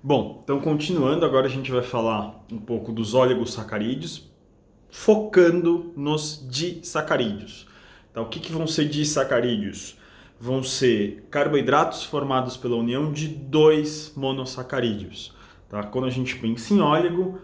Bom, então continuando, agora a gente vai falar um pouco dos oligosacarídeos, focando nos disacarídeos. Então, o que vão ser disacarídeos? Vão ser carboidratos formados pela união de dois monossacarídeos. Tá? Quando a gente pensa em óligo,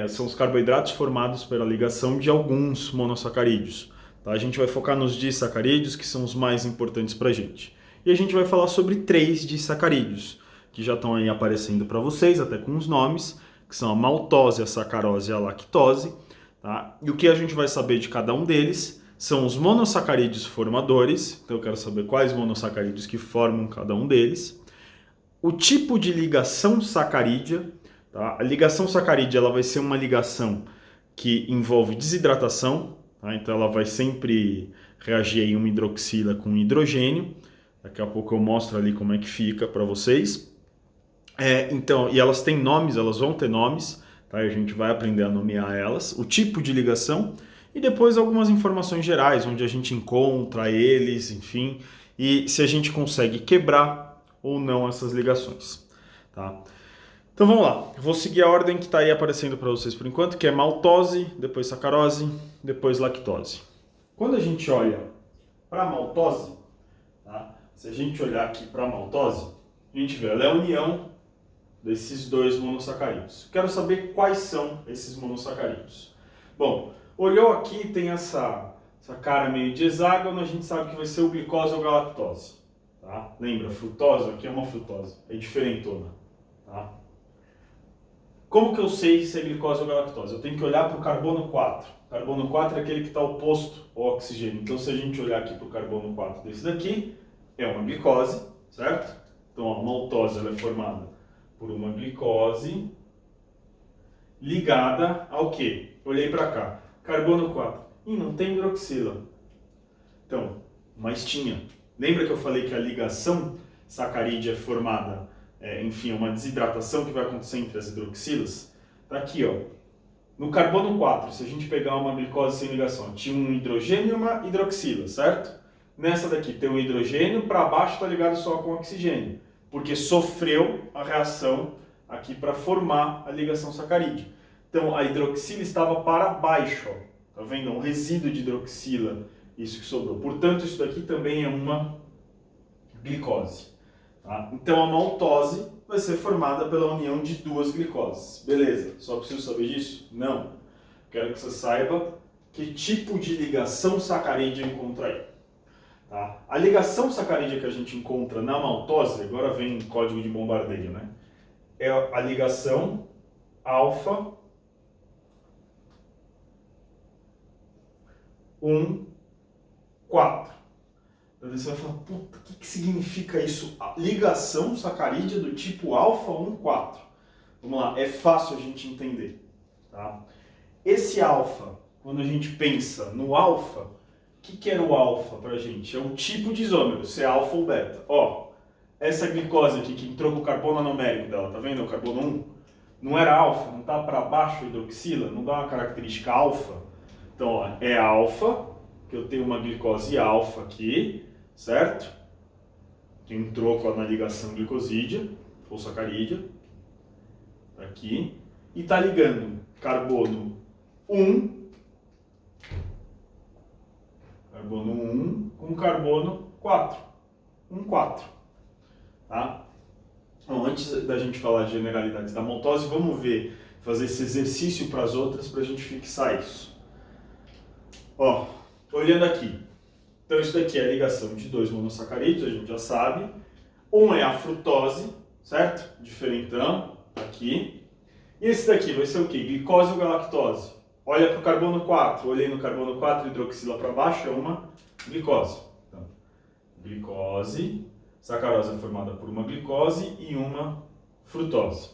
são os carboidratos formados pela ligação de alguns monossacarídeos. Tá? A gente vai focar nos disacarídeos, que são os mais importantes para a gente. E a gente vai falar sobre três disacarídeos que já estão aí aparecendo para vocês, até com os nomes, que são a maltose, a sacarose e a lactose. Tá? E o que a gente vai saber de cada um deles são os monossacarídeos formadores, então eu quero saber quais monossacarídeos que formam cada um deles, o tipo de ligação sacarídea. Tá? A ligação sacarídea ela vai ser uma ligação que envolve desidratação, tá? Então ela vai sempre reagir em uma hidroxila com hidrogênio. Daqui a pouco eu mostro ali como é que fica para vocês. Então, e elas têm nomes, elas vão ter nomes, tá? A gente vai aprender a nomear elas, o tipo de ligação e depois algumas informações gerais, onde a gente encontra eles, enfim, e se a gente consegue quebrar ou não essas ligações, tá? Então vamos lá, eu vou seguir a ordem que está aí aparecendo para vocês por enquanto, que é maltose, depois sacarose, depois lactose. Quando a gente olha para a maltose, tá? Se a gente olhar aqui para a maltose, a gente vê ela é a união desses dois monossacarídeos. Quero saber quais são esses monossacarídeos. Bom, olhou aqui, tem essa cara meio de hexágono, a gente sabe que vai ser o glicose ou galactose. Tá? Lembra, frutose, aqui é uma frutose, é diferentona. Tá? Como que eu sei se é glicose ou galactose? Eu tenho que olhar para o carbono 4. O carbono 4 é aquele que está oposto ao oxigênio. Então, se a gente olhar aqui para o carbono 4 desse daqui, é uma glicose, certo? Então, a maltose ela é formada por uma glicose ligada ao quê? Olhei para cá. Carbono 4. E não tem hidroxila. Então, mas tinha. Lembra que eu falei que a ligação sacarídea é formada, enfim, é uma desidratação que vai acontecer entre as hidroxilas? Tá aqui, ó. No carbono 4, se a gente pegar uma glicose sem ligação, tinha um hidrogênio e uma hidroxila, certo? Nessa daqui tem um hidrogênio, para baixo está ligado só com oxigênio, porque sofreu a reação aqui para formar a ligação sacarídea. Então a hidroxila estava para baixo, ó. Tá vendo? Um resíduo de hidroxila, isso que sobrou. Portanto, isso daqui também é uma glicose. Tá? Então a maltose vai ser formada pela união de duas glicoses. Beleza, só preciso saber disso? Não. Quero que você saiba que tipo de ligação sacarídea encontra aí. Tá? A ligação sacarídea que a gente encontra na maltose, agora vem código de bombardeio, né? É a ligação alfa 1, 4. Então você vai falar, puta, o que significa isso? A ligação sacarídea do tipo alfa 1, 4. Vamos lá, é fácil a gente entender. Tá? Esse alfa, quando a gente pensa no alfa, o que era o alfa pra gente? É o tipo de isômero, se é alfa ou beta. Ó, essa glicose aqui que entrou com o carbono anomérico dela, tá vendo? O carbono 1, não era alfa, não tá para baixo a hidroxila, não dá uma característica alfa. Então, ó, é alfa, que eu tenho uma glicose alfa aqui, certo? Que entrou na ligação glicosídea, ou sacarídea, aqui, e tá ligando carbono 1 com carbono 4. 1, 4. Tá? Então, antes da gente falar de generalidades da maltose, vamos fazer esse exercício para as outras para a gente fixar isso. Ó, olhando aqui. Então isso daqui é a ligação de dois monossacarídeos, a gente já sabe. Um é a frutose, certo? Diferentão, aqui. E esse daqui vai ser o quê? Glicose ou galactose? Olha para o carbono 4. Olhei no carbono 4, hidroxila para baixo, é uma glicose. Então, glicose, sacarose é formada por uma glicose e uma frutose.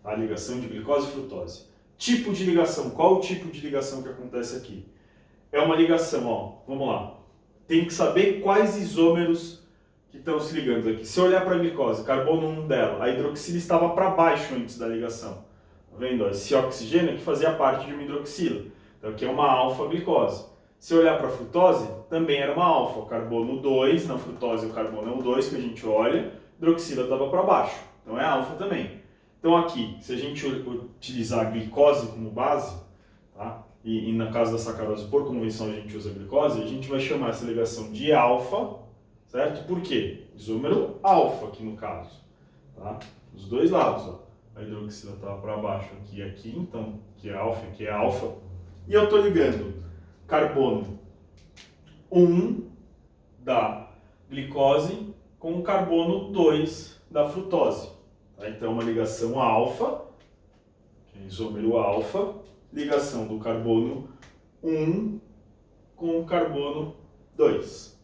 A ligação de glicose e frutose. Tipo de ligação. Qual o tipo de ligação que acontece aqui? É uma ligação, ó. Vamos lá. Tem que saber quais isômeros que estão se ligando aqui. Se eu olhar para a glicose, carbono 1 dela, a hidroxila estava para baixo antes da ligação. Tá vendo? Esse oxigênio aqui fazia parte de uma hidroxila. Então aqui é uma alfa-glicose. Se eu olhar para a frutose, também era uma alfa. O carbono 2, na frutose o carbono é o 2 que a gente olha, a hidroxila estava para baixo. Então é alfa também. Então aqui, se a gente utilizar a glicose como base, tá? E na casa da sacarose, por convenção, a gente usa a glicose, a gente vai chamar essa ligação de alfa, certo? Por quê? Isômero alfa aqui no caso, tá? Os dois lados, ó. A hidroxila está para baixo aqui e aqui, então aqui é alfa. E eu estou ligando carbono 1 da glicose com carbono 2 da frutose. Tá? Então, uma ligação alfa, que é isômero alfa, ligação do carbono 1 com o carbono 2.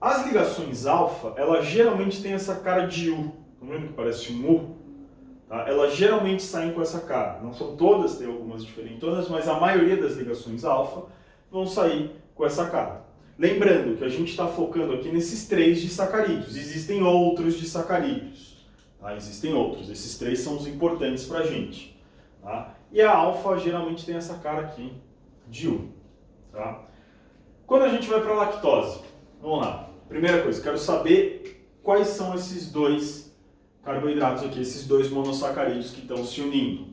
As ligações alfa, elas geralmente têm essa cara de U. Tá vendo que parece um U? Tá? Elas geralmente saem com essa cara. Não são todas, tem algumas diferentonas, mas a maioria das ligações alfa vão sair com essa cara. Lembrando que a gente está focando aqui nesses 3 disacarídeos. Existem outros disacarídeos. Tá? Existem outros. Esses 3 são os importantes para a gente. Tá? E a alfa geralmente tem essa cara aqui de U. Tá? Quando a gente vai para a lactose, vamos lá. Primeira coisa, quero saber quais são esses 2 carboidratos aqui, esses 2 monossacarídeos que estão se unindo.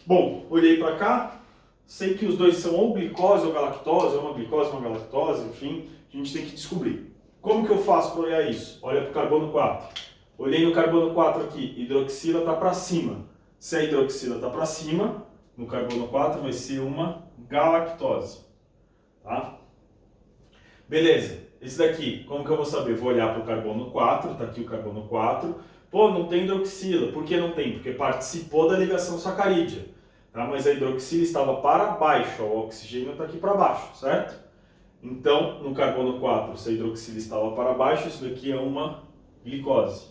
Bom, olhei para cá, sei que os 2 são ou glicose ou galactose, ou uma glicose ou uma galactose, enfim, a gente tem que descobrir. Como que eu faço para olhar isso? Olha para o carbono 4. Olhei no carbono 4 aqui, hidroxila está para cima. Se a hidroxila está para cima, no carbono 4 vai ser uma galactose. Tá? Beleza, esse daqui, como que eu vou saber? Vou olhar para o carbono 4, está aqui o carbono 4. Pô, não tem hidroxila. Por que não tem? Porque participou da ligação sacarídea. Tá? Mas a hidroxila estava para baixo, ó, o oxigênio está aqui para baixo, certo? Então, no carbono 4, se a hidroxila estava para baixo, isso daqui é uma glicose.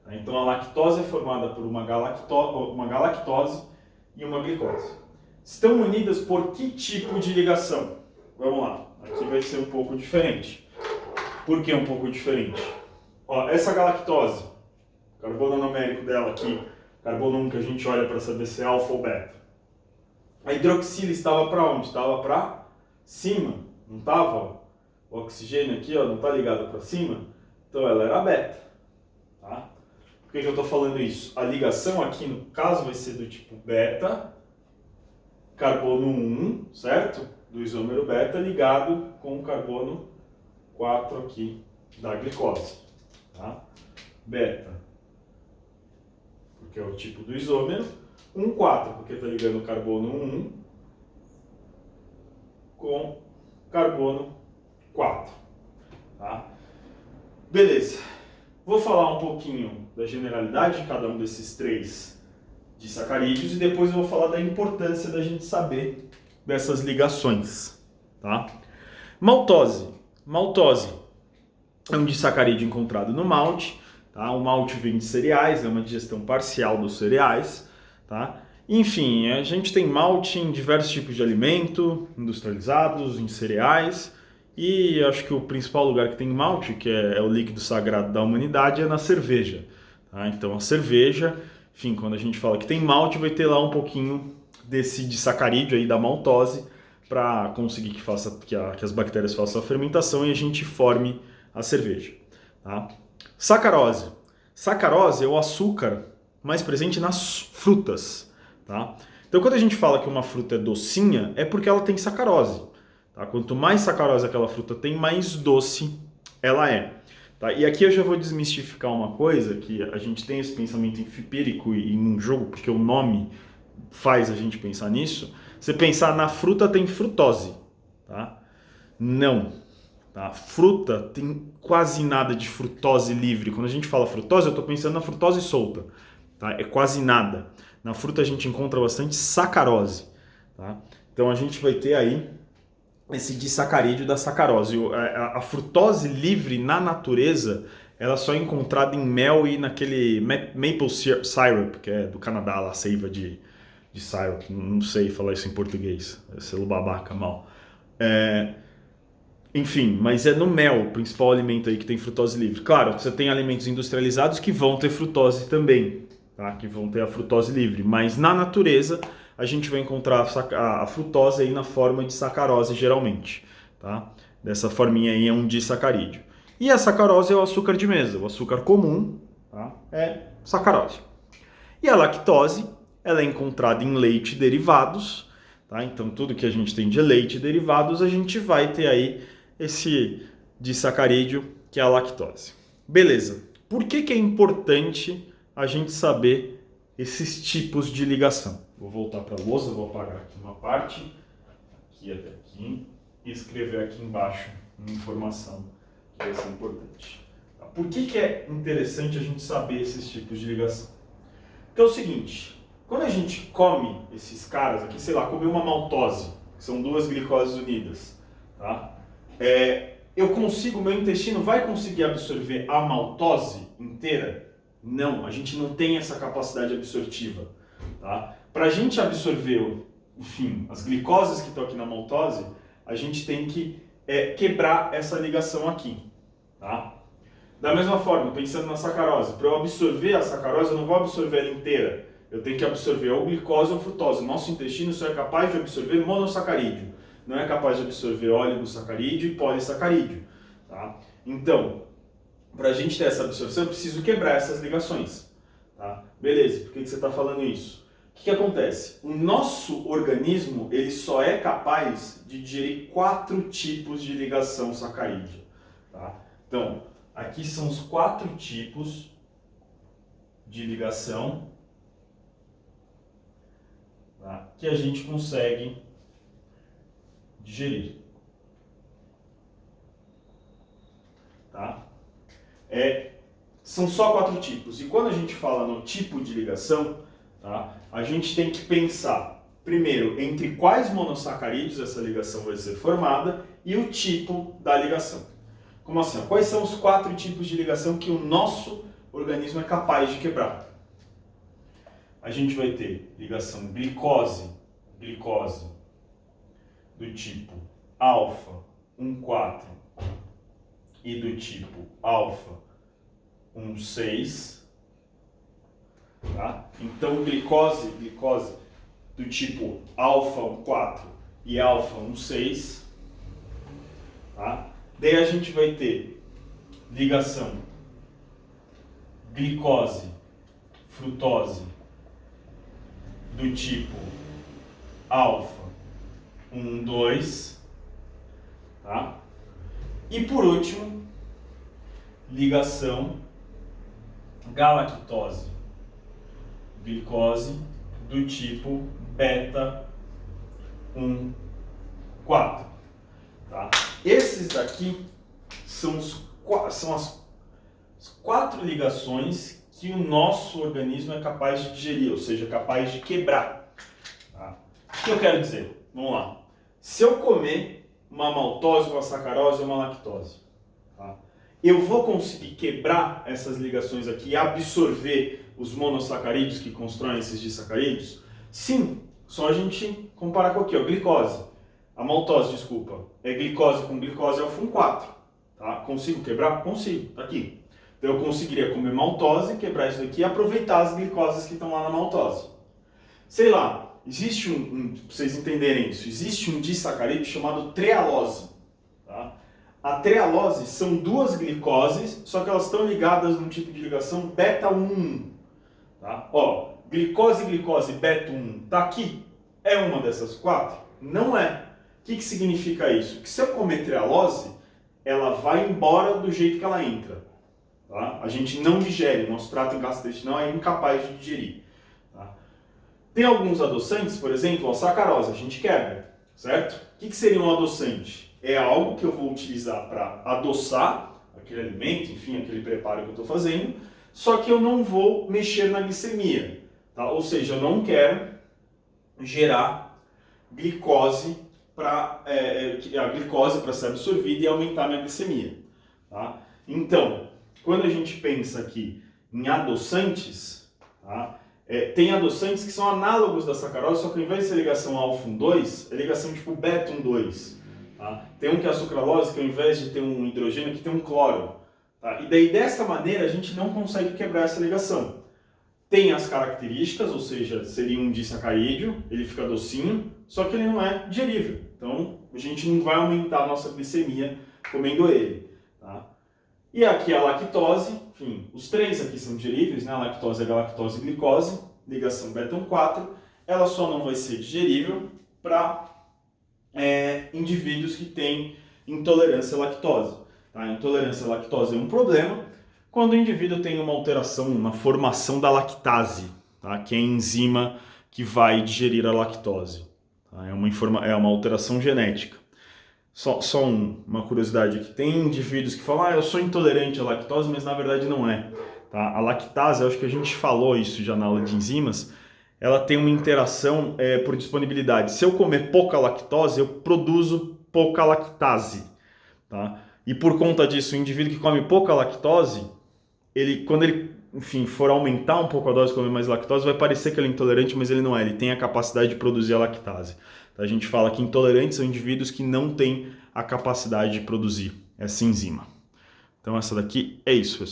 Tá? Então, a lactose é formada por uma galactose e uma glicose. Estão unidas por que tipo de ligação? Vamos lá, aqui vai ser um pouco diferente. Por que um pouco diferente? Ó, essa galactose, carbono numérico dela aqui, carbono 1 que a gente olha para saber se é alfa ou beta. A hidroxila estava para onde? Estava para cima, não estava? O oxigênio aqui, ó, não está ligado para cima, então ela era beta. Tá? Por que eu estou falando isso? A ligação aqui no caso vai ser do tipo beta, carbono 1, certo? Do isômero beta ligado com o carbono 4 aqui da glicose. Tá? Beta, porque é o tipo do isômero. 4, porque está ligando o carbono 1 com carbono 4. Tá? Beleza. Vou falar um pouquinho da generalidade de cada um desses 3 disacarídeos e depois eu vou falar da importância da gente saber dessas ligações. Tá? Maltose. Maltose é um disacarídeo encontrado no malte. Tá? O malte vem de cereais, é uma digestão parcial dos cereais. Tá? Enfim, a gente tem malte em diversos tipos de alimento, industrializados, em cereais, e acho que o principal lugar que tem malte, que é o líquido sagrado da humanidade, é na cerveja. Tá? Então a cerveja, enfim, quando a gente fala que tem malte, vai ter lá um pouquinho desse disacarídeo aí da maltose, para conseguir que as bactérias façam a fermentação e a gente forme a cerveja. Tá? Sacarose. Sacarose é o açúcar mais presente nas frutas, tá? Então, quando a gente fala que uma fruta é docinha, é porque ela tem sacarose. Tá? Quanto mais sacarose aquela fruta tem, mais doce ela é. Tá? E aqui eu já vou desmistificar uma coisa, que a gente tem esse pensamento empírico e em um jogo, porque o nome faz a gente pensar nisso. Você pensar na fruta tem frutose, tá? Não. Tá? Fruta tem quase nada de frutose livre. Quando a gente fala frutose, eu estou pensando na frutose solta. Tá? É quase nada. Na fruta a gente encontra bastante sacarose. Tá? Então a gente vai ter aí esse disacarídeo da sacarose. A frutose livre na natureza, ela só é encontrada em mel e naquele maple syrup, que é do Canadá, lá, seiva de syrup. Não sei falar isso em português. É selo babaca, mal. Enfim, mas é no mel o principal alimento aí que tem frutose livre. Claro, você tem alimentos industrializados que vão ter frutose também. Tá? Que vão ter a frutose livre, mas na natureza a gente vai encontrar a frutose aí na forma de sacarose geralmente, tá? Dessa forminha aí é um disacarídeo. E a sacarose é o açúcar de mesa, o açúcar comum, tá? É sacarose. E a lactose, ela é encontrada em leite e derivados, tá? Então tudo que a gente tem de leite e derivados, a gente vai ter aí esse disacarídeo que é a lactose. Beleza. Por que é importante a gente saber esses tipos de ligação? Vou voltar para a lousa, vou apagar aqui uma parte, aqui até aqui, e escrever aqui embaixo uma informação que vai ser importante. Por que é interessante a gente saber esses tipos de ligação? Então é o seguinte, quando a gente come esses caras aqui, sei lá, comer uma maltose, que são duas glicoses unidas, tá? Meu intestino vai conseguir absorver a maltose inteira? Não, a gente não tem essa capacidade absortiva, tá? Para a gente absorver, enfim, as glicoses que estão aqui na maltose, a gente tem que quebrar essa ligação aqui, tá? Da mesma forma, pensando na sacarose, para eu absorver a sacarose, eu não vou absorver ela inteira. Eu tenho que absorver ou glicose ou frutose. Nosso intestino só é capaz de absorver monossacarídeo. Não é capaz de absorver oligosacarídeo e polissacarídeo. Tá? Então, para a gente ter essa absorção, eu preciso quebrar essas ligações. Tá? Beleza, por que você está falando isso? O que acontece? O nosso organismo ele só é capaz de digerir 4 tipos de ligação sacarídea. Tá? Então, aqui são os 4 tipos de ligação, tá, que a gente consegue digerir. Tá? São só 4 tipos. E quando a gente fala no tipo de ligação, tá, a gente tem que pensar, primeiro, entre quais monossacarídeos essa ligação vai ser formada e o tipo da ligação. Como assim? Quais são os 4 tipos de ligação que o nosso organismo é capaz de quebrar? A gente vai ter ligação glicose do tipo alfa 1,4 e do tipo alfa 1,6. Tá? Então glicose do tipo alfa 1,4 e alfa 1,6. Tá? Daí a gente vai ter ligação glicose-frutose do tipo alfa 1,2, tá? E por último, ligação galactose glicose do tipo beta 1,4. Tá? Esses daqui são as 4 ligações que o nosso organismo é capaz de digerir, ou seja, capaz de quebrar. Tá? O que eu quero dizer? Vamos lá. Se eu comer uma maltose, uma sacarose ou uma lactose, tá, eu vou conseguir quebrar essas ligações aqui e absorver os monossacarídeos que constroem esses disacarídeos? Sim, só a gente comparar com aqui, ó, glicose. A maltose, desculpa, é glicose com glicose alfa 1,4. Tá? Consigo quebrar? Consigo, tá aqui. Então eu conseguiria comer maltose, quebrar isso daqui e aproveitar as glicoses que estão lá na maltose. Sei lá, existe pra vocês entenderem isso, existe um disacarídeo chamado trealose. Tá? A trealose são 2 glicoses, só que elas estão ligadas num tipo de ligação beta-1. Tá? Ó, glicose beta-1 tá aqui. É uma dessas 4? Não é. O que significa isso? Que se eu comer trealose, ela vai embora do jeito que ela entra. Tá? A gente não digere, nosso trato gastrointestinal é incapaz de digerir. Tá? Tem alguns adoçantes, por exemplo, a sacarose, a gente quebra, certo? O que seria um adoçante? É algo que eu vou utilizar para adoçar aquele alimento, enfim, aquele preparo que eu estou fazendo, só que eu não vou mexer na glicemia. Tá? Ou seja, eu não quero gerar glicose a glicose para ser absorvida e aumentar a minha glicemia. Tá? Então, quando a gente pensa aqui em adoçantes, tá? Tem adoçantes que são análogos da sacarose, só que ao invés de ser ligação alfa 1,2, é ligação tipo beta 1,2. Tá? Tem um que é a sucralose, que ao invés de ter um hidrogênio, aqui tem um cloro. Tá? E daí dessa maneira a gente não consegue quebrar essa ligação. Tem as características, ou seja, seria um disacarídeo, ele fica docinho, só que ele não é digerível. Então a gente não vai aumentar a nossa glicemia comendo ele. Tá? E aqui a lactose, enfim, os três aqui são digeríveis, né? A lactose, a galactose e a glicose, ligação beta 4, ela só não vai ser digerível para indivíduos que têm intolerância à lactose. Tá? A intolerância à lactose é um problema quando o indivíduo tem uma alteração na formação da lactase, tá? Que é a enzima que vai digerir a lactose. Tá? É uma alteração genética. Só uma curiosidade aqui, tem indivíduos que falam, eu sou intolerante à lactose, mas na verdade não é. Tá? A lactase, eu acho que a gente falou isso já na aula de enzimas, ela tem uma interação por disponibilidade. Se eu comer pouca lactose, eu produzo pouca lactase. Tá? E por conta disso, o indivíduo que come pouca lactose, quando ele, enfim, for aumentar um pouco a dose, comer mais lactose, vai parecer que ele é intolerante, mas ele não é. Ele tem a capacidade de produzir a lactase. A gente fala que intolerantes são indivíduos que não têm a capacidade de produzir essa enzima. Então essa daqui é isso, pessoal.